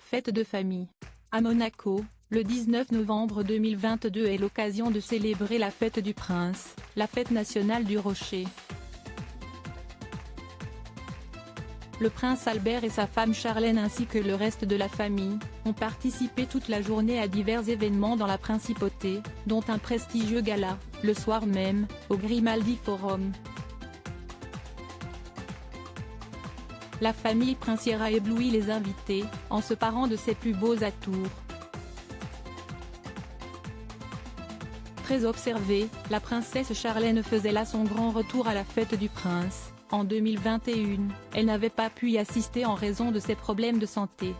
Fête de famille. À Monaco, le 19 novembre 2022 est l'occasion de célébrer la fête du prince, la fête nationale du Rocher. Le prince Albert et sa femme Charlène ainsi que le reste de la famille, ont participé toute la journée à divers événements dans la principauté, dont un prestigieux gala, le soir même, au Grimaldi Forum. La famille princière a ébloui les invités, en se parant de ses plus beaux atours. Très observée, la princesse Charlène faisait là son grand retour à la fête du prince. En 2021, elle n'avait pas pu y assister en raison de ses problèmes de santé.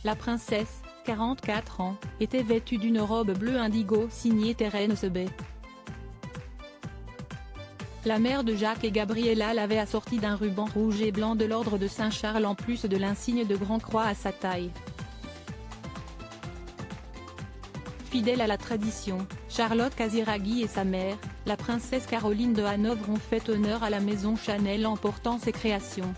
La princesse, 44 ans, était vêtue d'une robe bleue indigo signée Terence Bay. La mère de Jacques et Gabriella l'avait assortie d'un ruban rouge et blanc de l'ordre de Saint-Charles en plus de l'insigne de Grand Croix à sa taille. Fidèle à la tradition, Charlotte Casiraghi et sa mère, la princesse Caroline de Hanovre ont fait honneur à la maison Chanel en portant ses créations.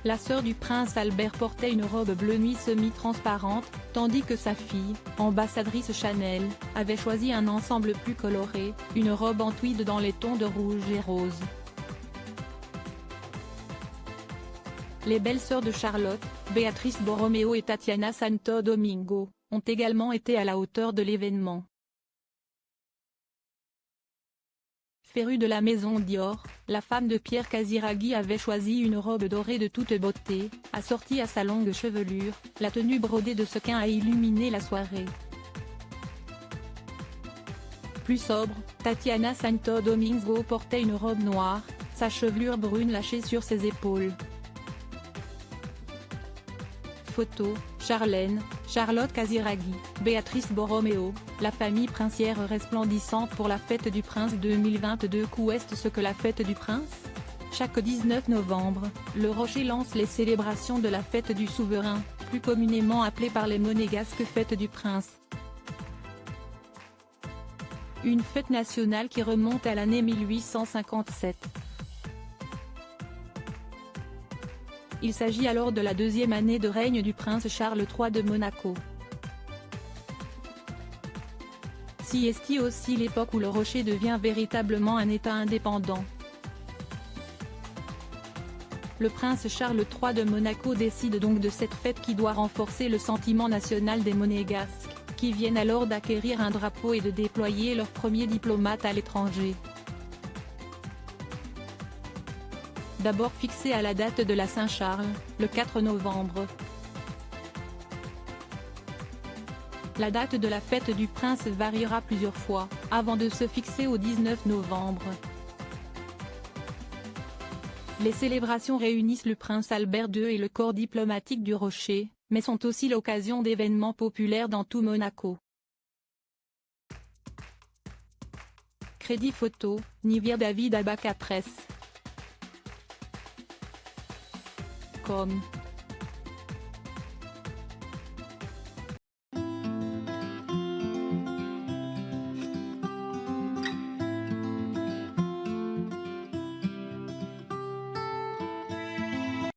La sœur du prince Albert portait une robe bleu nuit semi-transparente, tandis que sa fille, ambassadrice Chanel, avait choisi un ensemble plus coloré, une robe en tweed dans les tons de rouge et rose. Les belles-sœurs de Charlotte, Béatrice Borromeo et Tatiana Santo Domingo, ont également été à la hauteur de l'événement. Férue de la maison Dior, la femme de Pierre Casiraghi avait choisi une robe dorée de toute beauté, assortie à sa longue chevelure. La tenue brodée de sequins a illuminé la soirée. Plus sobre, Tatiana Santo Domingo portait une robe noire, sa chevelure brune lâchée sur ses épaules. Photos, Charlène, Charlotte Casiraghi, Béatrice Borromeo, la famille princière resplendissante pour la fête du prince 2022. Qu'est ce que la fête du prince? Chaque 19 novembre, le Rocher lance les célébrations de la fête du souverain, plus communément appelée par les Monégasques fête du prince. Une fête nationale qui remonte à l'année 1857. Il s'agit alors de la deuxième année de règne du prince Charles III de Monaco. Est aussi l'époque où le Rocher devient véritablement un État indépendant. Le prince Charles III de Monaco décide donc de cette fête qui doit renforcer le sentiment national des Monégasques, qui viennent alors d'acquérir un drapeau et de déployer leur premier diplomate à l'étranger. D'abord fixé à la date de la Saint-Charles, le 4 novembre. La date de la fête du prince variera plusieurs fois, avant de se fixer au 19 novembre. Les célébrations réunissent le prince Albert II et le corps diplomatique du Rocher, mais sont aussi l'occasion d'événements populaires dans tout Monaco. Crédit photo, Nivir David Abaca Presse.